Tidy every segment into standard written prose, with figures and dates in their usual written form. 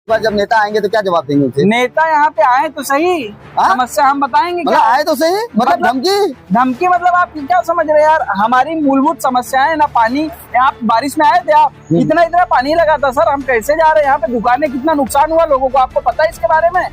पर जब नेता आएंगे तो क्या जवाब देंगे उसे? नेता यहाँ पे आए तो सही, समस्या हम बताएंगे मतलब क्या आए तो सही, मतलब धमकी मतलब आप क्या समझ रहे हैं यार? हमारी मूलभूत समस्याएं ना पानी। यहाँ बारिश में आए थे आप, इतना पानी लगा था सर, हम कैसे जा रहे हैं? यहाँ पे दुकानें, कितना नुकसान हुआ लोगों को, आपको पता है इसके बारे में?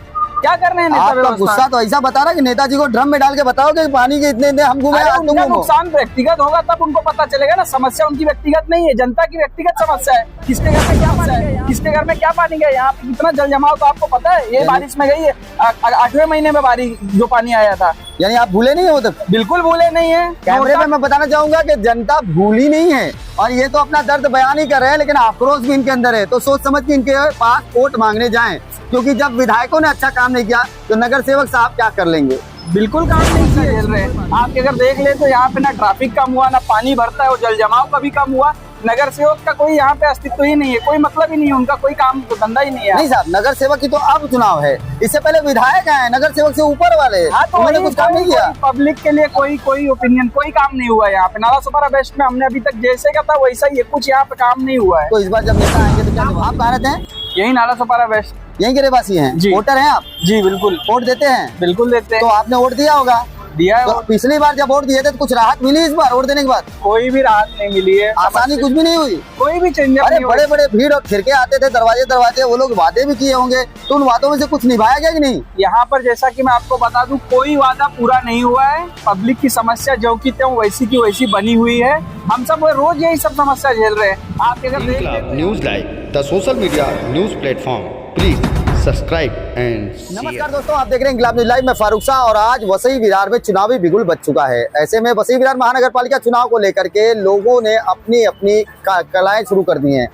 क्या कर रहे हैं नेता? आपका गुस्सा तो ऐसा बता रहा कि नेताजी को ड्रम में डाल के बताओ कि पानी के इतने हम घूमे। उनका नुकसान व्यक्तिगत होगा तब उनको पता चलेगा ना। समस्या उनकी व्यक्तिगत नहीं है, जनता की व्यक्तिगत समस्या है। किसके घर में क्या समस्या है, किसके घर में क्या पानी गया, यहाँ पे कितना जल जमाव तो आपको पता है। ये बारिश में गई है, 8वें महीने में बारिश जो पानी आया था। यानी आप भूले नहीं हो? तो बिल्कुल भूले नहीं है। कैमरे में मैं बताना चाहूंगा कि जनता भूली नहीं है और ये तो अपना दर्द बयान ही कर रहे हैं, लेकिन आक्रोश भी इनके अंदर है। तो सोच समझ के इनके पास वोट मांगने जाएं, क्योंकि जब विधायकों ने अच्छा काम नहीं किया तो नगर सेवक साहब क्या कर लेंगे? बिल्कुल काम नहीं किया रहे। आप अगर देख ले तो यहाँ पे ना ट्रैफिक कम हुआ, ना पानी भरता है, और जल जमाव का भी कम हुआ। नगर सेवक का कोई यहाँ पे अस्तित्व ही नहीं है, कोई मतलब ही नहीं है, उनका कोई काम तो धंधा ही नहीं है। नहीं साहब, नगर सेवक की तो अब चुनाव है, इससे पहले विधायक हैं, नगर सेवक से ऊपर वाले। हाँ, तो उन्होंने कुछ काम नहीं किया। पब्लिक के लिए कोई ओपिनियन, कोई काम नहीं हुआ यहाँ पे। नालासोपारा वेस्ट में हमने अभी तक जैसे का था वैसा ही है, कुछ यहाँ पे काम नहीं हुआ है। तो इस बार जब नेता आएंगे तो क्या आप कहाँ रहते हैं? यही नालासोपारा वेस्ट, यहीं के रहवासी हैं? वोटर हैं आप? जी बिल्कुल। वोट देते हैं? बिल्कुल देते हैं। तो आपने वोट दिया होगा? दिया है। तो पिछली बार जब वोट दिए थे तो कुछ राहत मिली? इस बार वोट देने के बाद कोई भी राहत नहीं मिली है, आसानी कुछ भी नहीं हुई, कोई भी चेंज। अरे बड़े बड़े भीड़ और खिड़के आते थे, दरवाजे, वो लोग वादे भी किए होंगे, तो उन वादों में से कुछ निभाया गया कि नहीं? यहाँ पर जैसा कि मैं आपको बता दूं, कोई वादा पूरा नहीं हुआ है। पब्लिक की समस्या जो की त्यों वैसी की वैसी बनी हुई है। हम सब रोज यही सब समस्या झेल रहे हैं। आप अगर news live the social media news platform, please subscribe and नमस्कार दोस्तों, आप देख रहे हैं इंकलाब न्यूज लाइव में फारूक शाह। और आज वसई विरार में चुनावी बिगुल बज चुका है। ऐसे में वसई विरार महानगर पालिका चुनाव को लेकर के लोगों ने अपनी अपनी कलाएं शुरू कर दी हैं।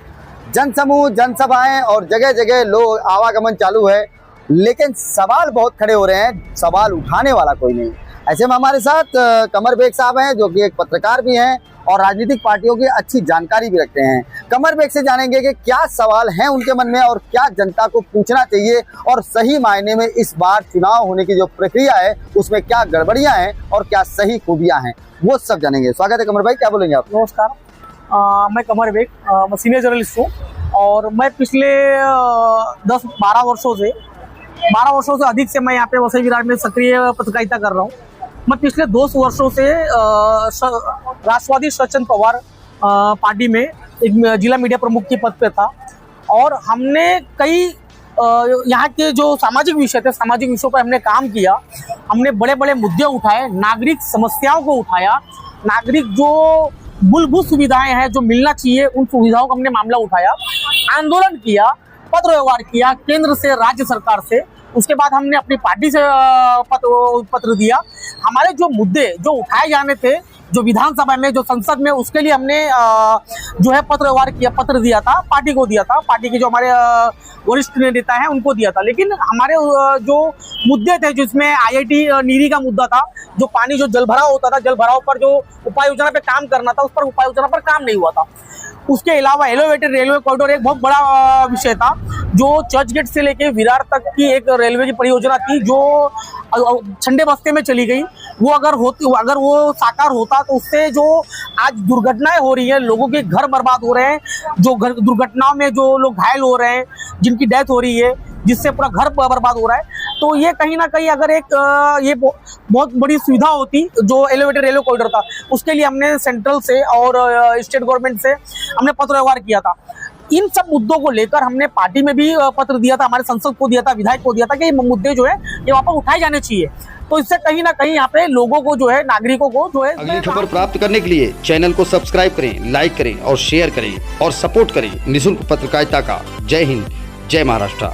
जनसमूह, जनसभाएं और जगह जगह लोग आवागमन चालू है, लेकिन सवाल बहुत खड़े हो रहे हैं, सवाल उठाने वाला कोई नहीं। ऐसे में हमारे साथ कमर बेग साहब हैं, जो कि एक पत्रकार भी हैं और राजनीतिक पार्टियों की अच्छी जानकारी भी रखते हैं। कमर बेग से जानेंगे कि क्या सवाल हैं उनके मन में और क्या जनता को पूछना चाहिए, और सही मायने में इस बार चुनाव होने की जो प्रक्रिया है उसमें क्या गड़बड़ियां हैं और क्या सही खूबियां हैं, वो सब जानेंगे। स्वागत है कमर भाई, क्या बोलेंगे आप? नमस्कार, मैं कमर बेग, मैं सीनियर जर्नलिस्ट हूँ और मैं पिछले 10-12 वर्षों से अधिक से मैं यहाँ पे वसई विरार में सक्रिय पत्रकारिता कर रहा हूँ। मैं पिछले 2 वर्षों से राष्ट्रवादी शरद चंद्र पवार पार्टी में एक जिला मीडिया प्रमुख के पद पे था और हमने कई यहाँ के जो सामाजिक विषय थे, सामाजिक विषयों पर हमने काम किया। हमने बड़े बड़े मुद्दे उठाए, नागरिक समस्याओं को उठाया, नागरिक जो मूलभूत सुविधाएं हैं जो मिलना चाहिए उन सुविधाओं का हमने मामला उठाया, आंदोलन किया, पत्र व्यवहार किया केंद्र से, राज्य सरकार से। उसके बाद हमने अपनी पार्टी से पत्र दिया। हमारे जो मुद्दे जो उठाए जाने थे, जो विधानसभा में, जो संसद में, उसके लिए हमने जो है पत्र व्यवहार किया, पत्र दिया था, पार्टी को दिया था, पार्टी के जो हमारे वरिष्ठ नेता हैं उनको दिया था। लेकिन हमारे जो मुद्दे थे, जिसमें IIT नीरी का मुद्दा था, जो पानी, जो जल भराव होता था, जल भराव पर जो उपाय योजना पे काम करना था, उस पर उपाय योजना पर काम नहीं हुआ था। उसके अलावा एलिवेटेड रेलवे कॉरिडोर एक बहुत बड़ा विषय था, जो चर्च गेट से लेके विरार तक की एक रेलवे की परियोजना थी, जो छंडे बस्ते में चली गई। वो अगर वो साकार होता तो उससे जो आज दुर्घटनाएं हो रही है, लोगों के घर बर्बाद हो रहे हैं, जो घर दुर्घटनाओं में जो लोग घायल हो रहे हैं, जिनकी डेथ हो रही है, जिससे पूरा घर बर्बाद हो रहा है, तो ये कहीं ना कहीं अगर एक ये बहुत बड़ी सुविधा होती जो एलिवेटेड रेलवे कॉरिडोर था, उसके लिए हमने सेंट्रल से और स्टेट गवर्नमेंट से हमने पत्र व्यवहार किया था। इन सब मुद्दों को लेकर हमने पार्टी में भी पत्र दिया था, हमारे सांसद को दिया था, विधायक को दिया था कि ये मुद्दे जो है ये वहाँ पर उठाए जाने चाहिए। तो इससे कहीं ना कहीं यहाँ पे लोगों को जो है, नागरिकों को जो है, अगली खबर प्राप्त करने के लिए चैनल को सब्सक्राइब करें, लाइक करें और शेयर करें और सपोर्ट करें निःशुल्क पत्रकारिता का। जय हिंद, जय महाराष्ट्र।